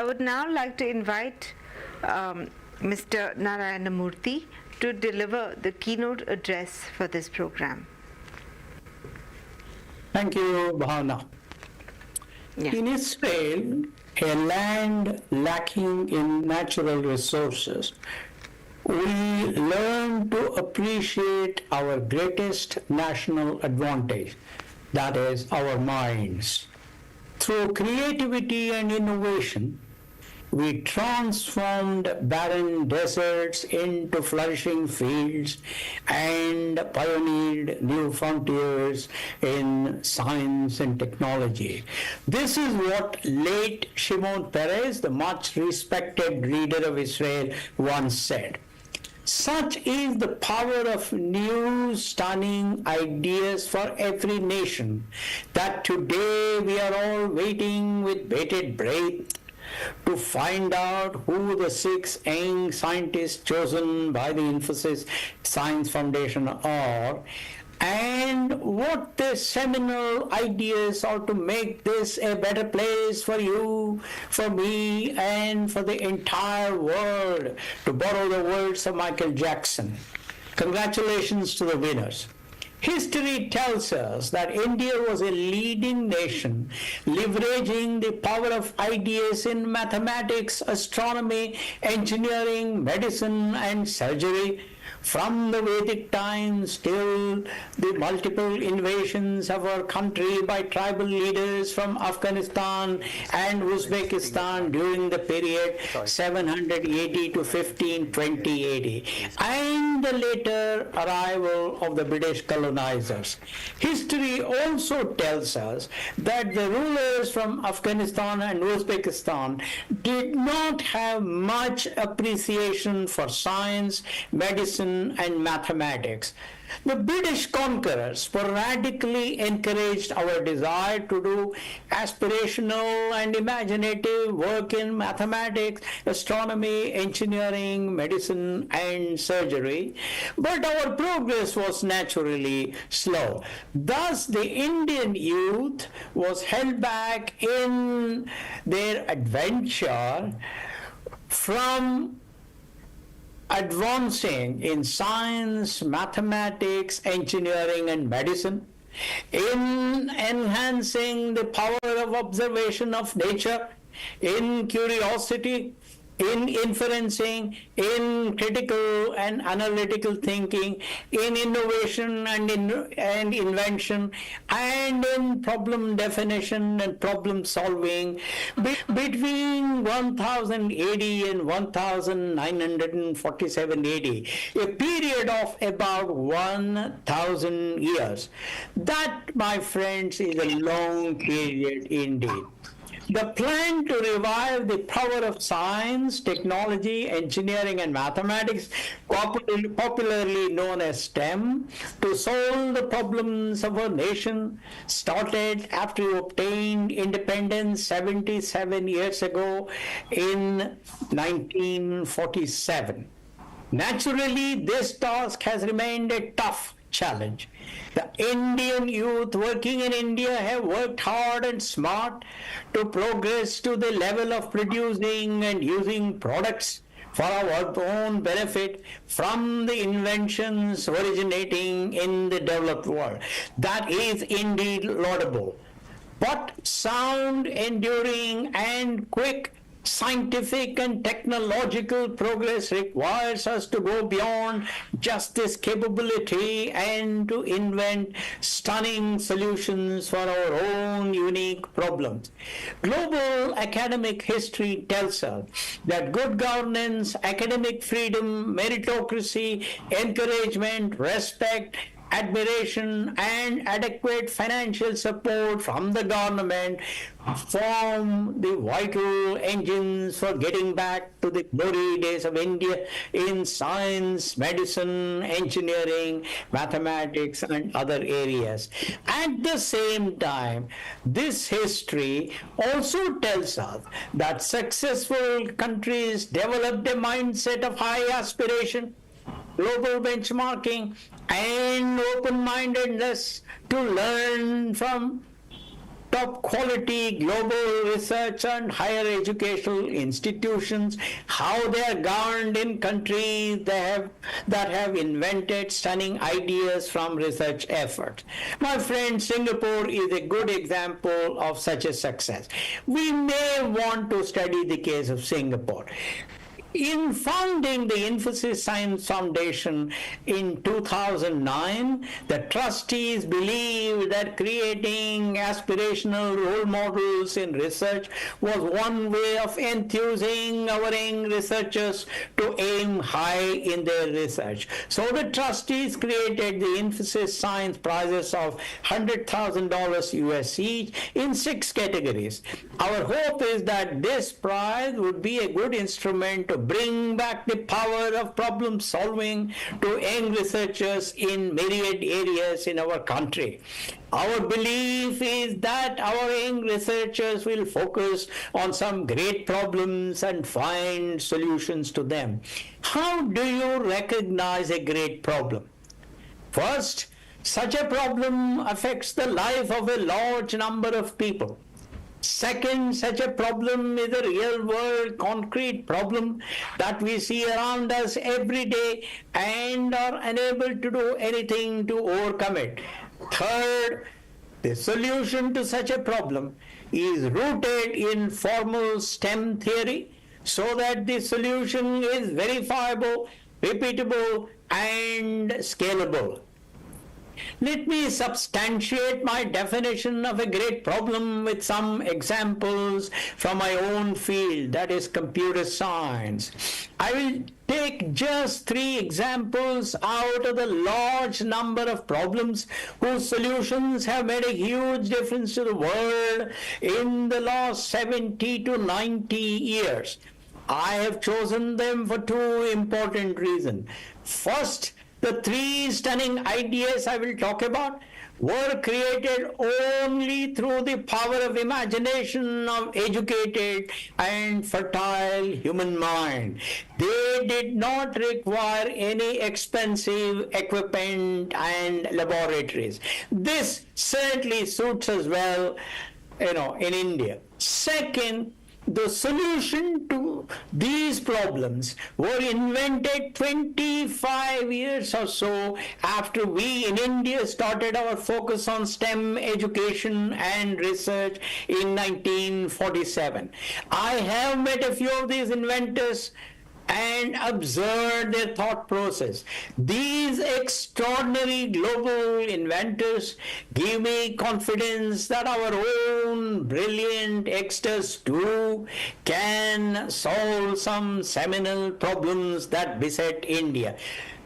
I would now like to invite Mr. Narayana Murthy to deliver the keynote address for this program. Thank you, Bhavna. Yeah. In Israel, a land lacking in natural resources, we learn to appreciate our greatest national advantage, that is, our minds. Through creativity and innovation, we transformed barren deserts into flourishing fields and pioneered new frontiers in science and technology. This is what late Shimon Peres, the much respected leader of Israel, once said. Such is the power of new, stunning ideas for every nation that today we are all waiting with bated breath to find out who the 6 young scientists chosen by the Infosys Science Foundation are and what their seminal ideas are to make this a better place for you, for me, and for the entire world, to borrow the words of Michael Jackson. Congratulations to the winners. History tells us that India was a leading nation, leveraging the power of ideas in mathematics, astronomy, engineering, medicine, and surgery. From the Vedic times till the multiple invasions of our country by tribal leaders from Afghanistan and Uzbekistan during the period 780 to 1520 AD, and the later arrival of the British colonizers. History also tells us that the rulers from Afghanistan and Uzbekistan did not have much appreciation for science, medicine, and mathematics. The British conquerors sporadically encouraged our desire to do aspirational and imaginative work in mathematics, astronomy, engineering, medicine, and surgery, but our progress was naturally slow. Thus, the Indian youth was held back in their adventure from advancing in science, mathematics, engineering, and medicine, in enhancing the power of observation of nature, in curiosity, in inferencing, in critical and analytical thinking, in innovation and invention, and in problem definition and problem solving. Between 1000 AD and 1947 AD, a period of about 1000 years. That, my friends, is a long period indeed. The plan to revive the power of science, technology, engineering, and mathematics, popularly known as STEM, to solve the problems of our nation, started after we obtained independence 77 years ago in 1947. Naturally, this task has remained a tough challenge. The Indian youth working in India have worked hard and smart to progress to the level of producing and using products for our own benefit from the inventions originating in the developed world. That is indeed laudable. But sound, enduring, and quick scientific and technological progress requires us to go beyond just this capability and to invent stunning solutions for our own unique problems. Global academic history tells us that good governance, academic freedom, meritocracy, encouragement, respect, admiration, and adequate financial support from the government form the vital engines for getting back to the glory days of India in science, medicine, engineering, mathematics, and other areas. At the same time, this history also tells us that successful countries developed a mindset of high aspiration, global benchmarking, and open-mindedness to learn from top quality global research and higher educational institutions, how they are governed in countries that have invented stunning ideas from research efforts. My friend, Singapore is a good example of such a success. We may want to study the case of Singapore. In founding the Infosys Science Foundation in 2009, the trustees believed that creating aspirational role models in research was one way of enthusing our young researchers to aim high in their research. So the trustees created the Infosys Science Prizes of $100,000 US each in 6 categories. Our hope is that this prize would be a good instrument to bring back the power of problem solving to young researchers in myriad areas in our country. Our belief is that our young researchers will focus on some great problems and find solutions to them. How do you recognize a great problem? First, such a problem affects the life of a large number of people. Second, such a problem is a real-world concrete problem that we see around us every day and are unable to do anything to overcome it. Third, the solution to such a problem is rooted in formal STEM theory so that the solution is verifiable, repeatable, and scalable. Let me substantiate my definition of a great problem with some examples from my own field, that is computer science. I will take just 3 examples out of the large number of problems whose solutions have made a huge difference to the world in the last 70 to 90 years. I have chosen them for 2 important reasons. First, the 3 stunning ideas I will talk about were created only through the power of imagination of educated and fertile human mind. They did not require any expensive equipment and laboratories. This certainly suits us well, in India. Second, the solution to these problems were invented 25 years or so after we in India started our focus on STEM education and research in 1947. I have met a few of these inventors and observed their thought process. These extraordinary global inventors give me confidence that our own brilliant youngsters too can solve some seminal problems that beset India.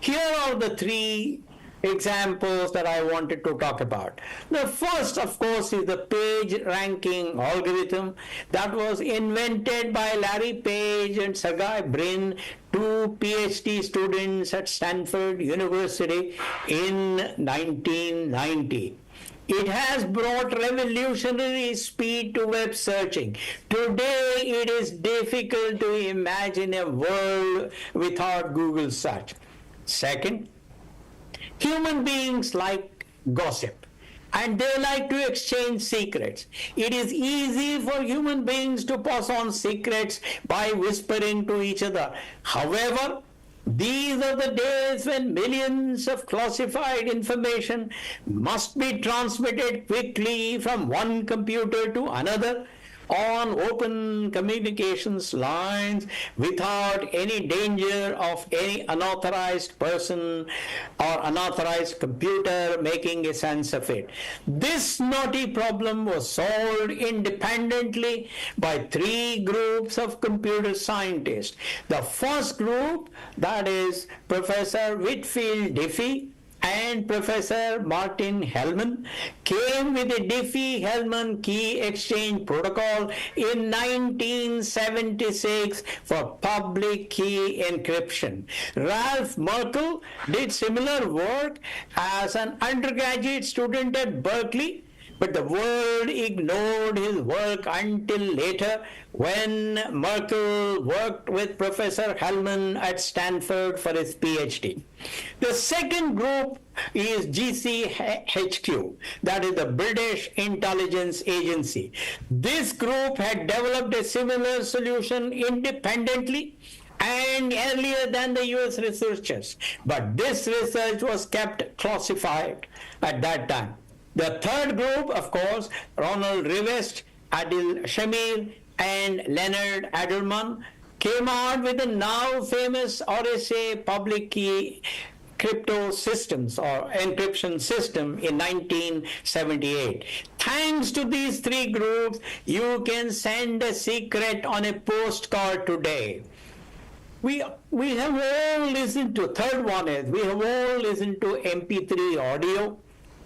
Here are the 3 examples that I wanted to talk about. The first, of course, is the page ranking algorithm that was invented by Larry Page and Sergey Brin, 2 PhD students at Stanford University in 1990. It has brought revolutionary speed to web searching. Today, it is difficult to imagine a world without Google search. Second, human beings like gossip and they like to exchange secrets. It is easy for human beings to pass on secrets by whispering to each other. However, these are the days when millions of classified information must be transmitted quickly from one computer to another on open communications lines without any danger of any unauthorized person or unauthorized computer making a sense of it. This knotty problem was solved independently by 3 groups of computer scientists. The first group, that is Professor Whitfield Diffie and Professor Martin Hellman, came with the Diffie-Hellman key exchange protocol in 1976 for public key encryption. Ralph Merkle did similar work as an undergraduate student at Berkeley, But the world ignored his work until later when Merkel worked with Professor Hellman at Stanford for his PhD. The second group is GCHQ, that is the British Intelligence Agency. This group had developed a similar solution independently and earlier than the US researchers, but this research was kept classified at that time. The third group, of course, Ronald Rivest, Adil Shamir, and Leonard Adleman, came out with the now famous RSA public key crypto systems or encryption system in 1978. Thanks to these three groups, you can send a secret on a postcard today. We have all listened to, third one is, we have all listened to MP3 audio,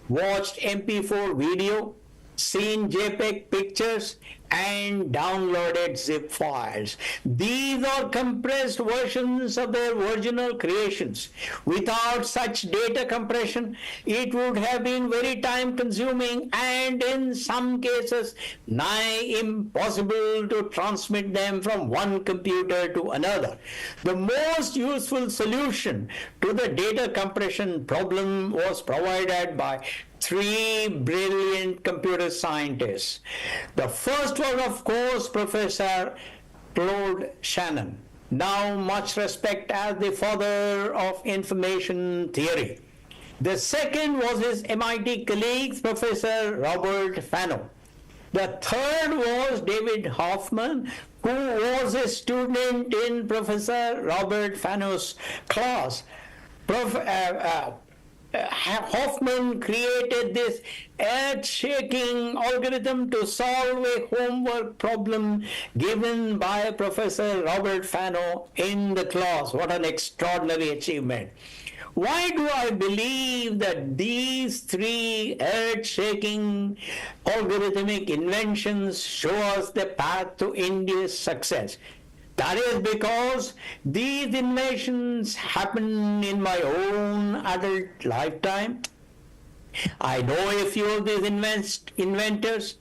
watched MP4 video, seen JPEG pictures, and downloaded zip files. These are compressed versions of their original creations. Without such data compression, it would have been very time consuming and in some cases nigh impossible to transmit them from one computer to another. The most useful solution to the data compression problem was provided by three brilliant computer scientists. The first was, of course, Professor Claude Shannon, now much respected as the father of information theory. The second was his MIT colleague, Professor Robert Fano. The third was David Hoffman, who was a student in Professor Robert Fano's class. Hoffman created this earth-shaking algorithm to solve a homework problem given by Professor Robert Fano in the class. What an extraordinary achievement. Why do I believe that these three earth-shaking algorithmic inventions show us the path to India's success? That is because these inventions happened in my own adult lifetime. I know a few of these inventors.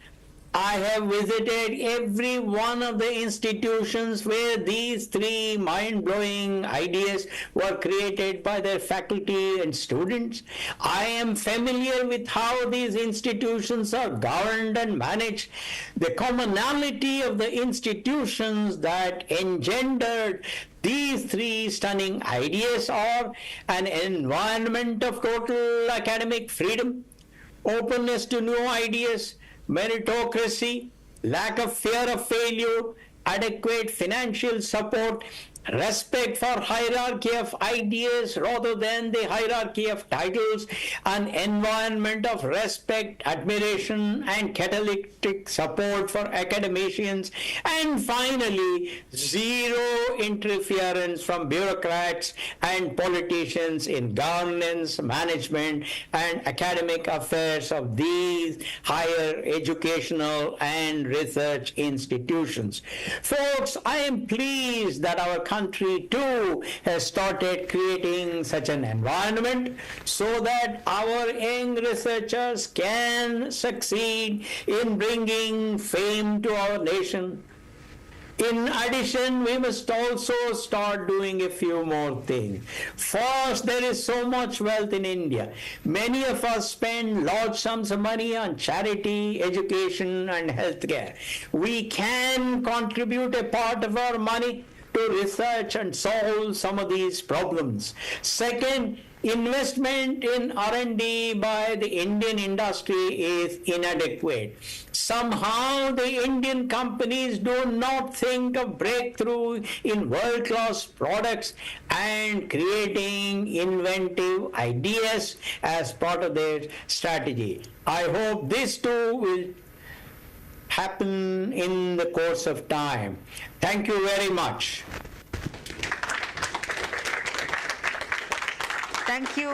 I have visited every one of the institutions where these three mind-blowing ideas were created by their faculty and students. I am familiar with how these institutions are governed and managed. The commonality of the institutions that engendered these three stunning ideas are an environment of total academic freedom, openness to new ideas, meritocracy, lack of fear of failure, adequate financial support, respect for hierarchy of ideas rather than the hierarchy of titles, an environment of respect, admiration, and catalytic support for academicians, and finally, zero interference from bureaucrats and politicians in governance, management, and academic affairs of these higher educational and research institutions. Folks, I am pleased that our country too has started creating such an environment so that our young researchers can succeed in bringing fame to our nation. In addition, we must also start doing a few more things. First, there is so much wealth in India. Many of us spend large sums of money on charity, education, and healthcare. We can contribute a part of our money to research and solve some of these problems. Second, investment in R&D by the Indian industry is inadequate. Somehow the Indian companies do not think of breakthrough in world-class products and creating inventive ideas as part of their strategy. I hope this too will happen in the course of time. Thank you very much. Thank you.